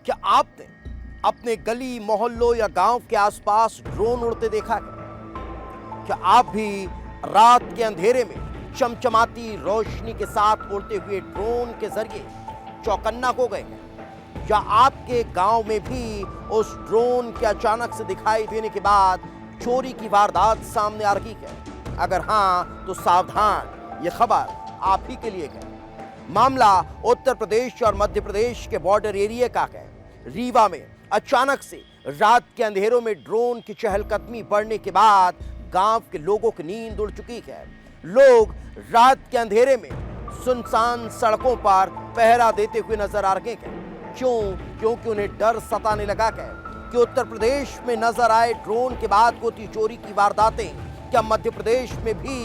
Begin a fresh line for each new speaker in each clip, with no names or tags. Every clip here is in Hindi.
क्या आपने अपने गली मोहल्लों या गांव के आसपास ड्रोन उड़ते देखा है? क्या आप भी रात के अंधेरे में चमचमाती रोशनी के साथ उड़ते हुए ड्रोन के जरिए चौकन्ना हो गए हैं? या आपके गांव में भी उस ड्रोन के अचानक से दिखाई देने के बाद चोरी की वारदात सामने आ रही है? अगर हां तो सावधान, ये खबर आप ही के लिए है। मामला उत्तर प्रदेश और मध्य प्रदेश के बॉर्डर एरिया का है। रीवा में अचानक से रात के अंधेरों में ड्रोन की चहलकदमी बढ़ने के बाद गांव के लोगों की नींद उड़ चुकी है। लोग रात के अंधेरे में सुनसान सड़कों पर पहरा देते हुए नजर आ रहे हैं। क्योंकि उन्हें डर सताने लगा है कि उत्तर प्रदेश में नजर आए ड्रोन के बाद होती चोरी की वारदातें क्या मध्य प्रदेश में भी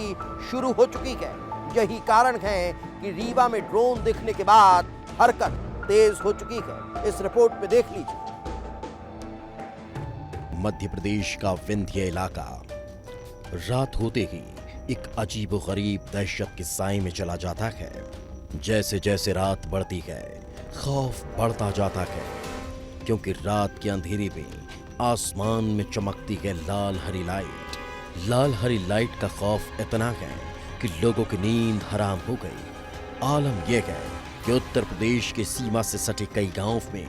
शुरू हो चुकी है। यही कारण है कि रीवा में ड्रोन दिखने के बाद हरकत तेज हो चुकी है। इस रिपोर्ट में देख लीजिए। मध्य प्रदेश का विंध्य इलाका रात होते ही एक अजीबोगरीब दहशत के साए में चला जाता है। जैसे जैसे रात बढ़ती है, खौफ बढ़ता जाता है, क्योंकि रात के अंधेरे में आसमान में चमकती है लाल हरी लाइट का खौफ इतना है कि लोगों की नींद हराम हो गई। आलम यह है कि उत्तर प्रदेश के सीमा से सटे कई गांव में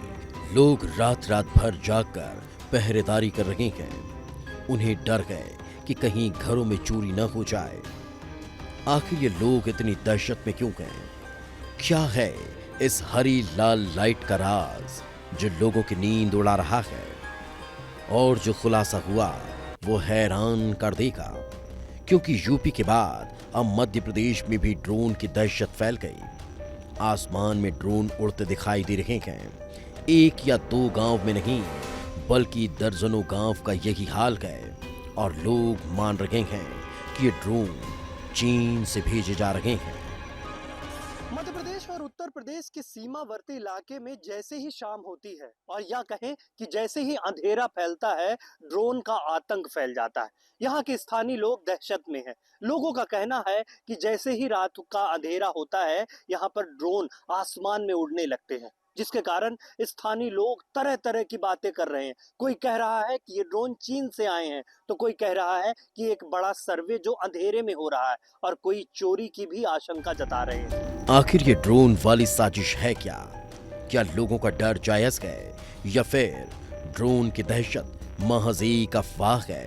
लोग रात भर जागकर पहरेदारी कर रहे हैं। उन्हें डर है कि कहीं घरों में चोरी न हो जाए। आखिर ये लोग इतनी दहशत में क्यों गए? क्या है इस हरी लाल लाइट का राज जो लोगों की नींद उड़ा रहा है? और जो खुलासा हुआ वो हैरान कर देगा, क्योंकि यूपी के बाद अब मध्य प्रदेश में भी ड्रोन की दहशत फैल गई। आसमान में ड्रोन उड़ते दिखाई दे रहे हैं। एक या दो गांव में नहीं, बल्कि दर्जनों गांव का यही हाल है। और लोग मान रहे हैं कि ये ड्रोन चीन से भेजे जा रहे हैं।
मध्य प्रदेश और उत्तर प्रदेश के सीमावर्ती इलाके में जैसे ही शाम होती है और या कहें कि जैसे ही अंधेरा फैलता है, ड्रोन का आतंक फैल जाता है। यहाँ के स्थानीय लोग दहशत में हैं। लोगों का कहना है कि जैसे ही रात का अंधेरा होता है, यहाँ पर ड्रोन आसमान में उड़ने लगते हैं, जिसके कारण स्थानीय लोग तरह तरह की बातें कर रहे हैं। कोई कह रहा है कि ये ड्रोन चीन से आए हैं, तो कोई कह रहा है कि एक बड़ा सर्वे जो अंधेरे में हो रहा है, और कोई चोरी की भी आशंका जता रहे हैं।
आखिर ये ड्रोन वाली साजिश है क्या? क्या लोगों का डर जायज है, या फिर ड्रोन की दहशत महज एक अफवाह है?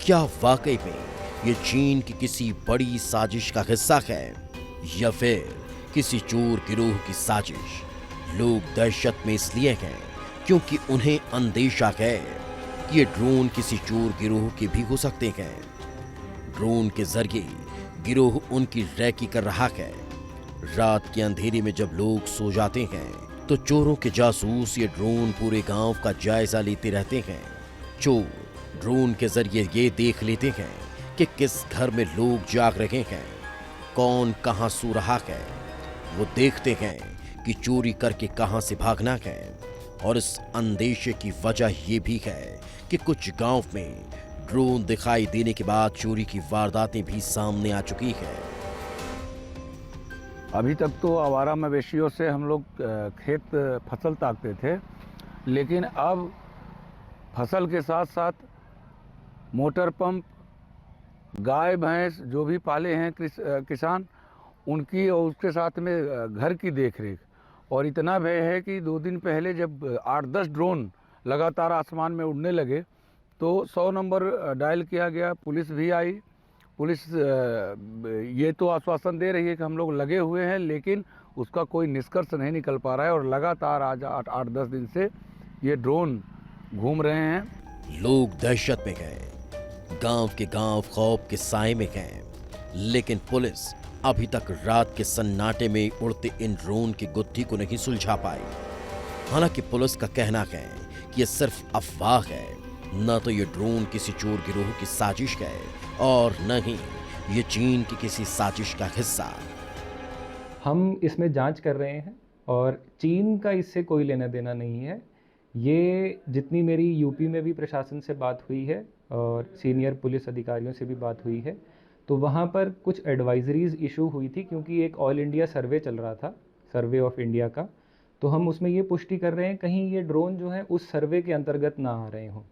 क्या वाकई में ये चीन की किसी बड़ी साजिश का हिस्सा है, या फिर किसी चोर गिरोह की साजिश? लोग दहशत में इसलिए हैं क्योंकि उन्हें अंदेशा है कि ये ड्रोन किसी चोर गिरोह के भी हो सकते हैं। ड्रोन के जरिए गिरोह उनकी रैकी कर रहा है। रात के अंधेरे में जब लोग सो जाते हैं तो चोरों के जासूस ये ड्रोन पूरे गांव का जायजा लेते रहते हैं। चोर ड्रोन के जरिए ये देख लेते हैं कि किस घर में लोग जाग रहे हैं, कौन कहां सो रहा है। वो देखते हैं कि चोरी करके कहां से भागना है। और इस अंदेशे की वजह ये भी है कि कुछ गांव में ड्रोन दिखाई देने के बाद चोरी की वारदातें भी सामने आ चुकी है।
अभी तक तो आवारा मवेशियों से हम लोग खेत फसल ताकते थे, लेकिन अब फसल के साथ साथ मोटर पंप, गाय भैंस जो भी पाले हैं किसान, उनकी और उसके साथ में घर की देखरेख। और इतना भय है कि 2 दिन पहले जब 8-10 ड्रोन लगातार आसमान में उड़ने लगे तो 100 नंबर डायल किया गया, पुलिस भी आई। पुलिस ये तो आश्वासन दे रही है कि हम लोग लगे हुए हैं, लेकिन उसका कोई निष्कर्ष नहीं निकल पा रहा है। और लगातार आज 8-10 दिन से ये ड्रोन घूम रहे हैं।
लोग दहशत में गए, गांव के गांव खौफ के साए में गए, लेकिन पुलिस अभी तक रात के सन्नाटे में उड़ते इन ड्रोन की गुत्थी को नहीं सुलझा पाई। हालांकि पुलिस का कहना है कि यह सिर्फ अफवाह है, न तो ये ड्रोन किसी चोर गिरोह की साजिश है और न ही ये चीन की किसी साजिश का हिस्सा।
हम इसमें जांच कर रहे हैं और चीन का इससे कोई लेना देना नहीं है। ये जितनी मेरी यूपी में भी प्रशासन से बात हुई है और सीनियर पुलिस अधिकारियों से भी बात हुई है, तो वहाँ पर कुछ एडवाइजरीज इशू हुई थी, क्योंकि एक ऑल इंडिया सर्वे चल रहा था, सर्वे ऑफ इंडिया का। तो हम उसमें ये पुष्टि कर रहे हैं कहीं ये ड्रोन जो है उस सर्वे के अंतर्गत ना आ रहे हों।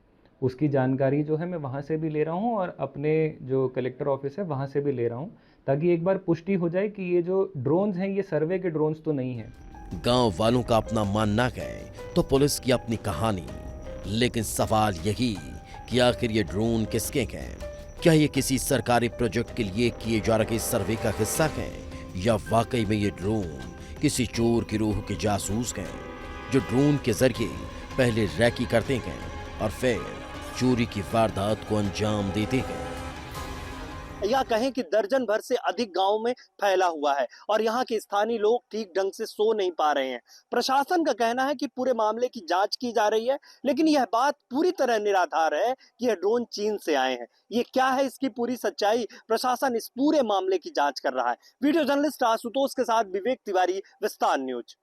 उसकी जानकारी जो है मैं वहाँ से भी ले रहा हूँ और अपने जो कलेक्टर ऑफिस है वहाँ से भी ले रहा हूँ, ताकि एक बार पुष्टि हो जाए कि ये जो ड्रोन्स हैं ये सर्वे के ड्रोन्स तो नहीं हैं।
गांव वालों का अपना मानना है तो पुलिस की अपनी कहानी, लेकिन सवाल यही कि आखिर ये ड्रोन किसके हैं? क्या ये किसी सरकारी प्रोजेक्ट के लिए किए जा रहे सर्वे का हिस्सा है, या वाकई में ये ड्रोन किसी चोर गिरोह के जासूस हैं जो ड्रोन के जरिए पहले रैकी करते हैं और फिर चोरी की वारदात को अंजाम देते हैं?
या कहें कि दर्जन भर से अधिक गांव में फैला हुआ है और यहाँ के स्थानीय लोग ठीक ढंग से सो नहीं पा रहे हैं। प्रशासन का कहना है कि पूरे मामले की जांच की जा रही है, लेकिन यह बात पूरी तरह निराधार है कि यह ड्रोन चीन से आए हैं। ये क्या है इसकी पूरी सच्चाई, प्रशासन इस पूरे मामले की जांच कर रहा है। वीडियो जर्नलिस्ट आशुतोष के साथ विवेक तिवारी, विस्तार न्यूज।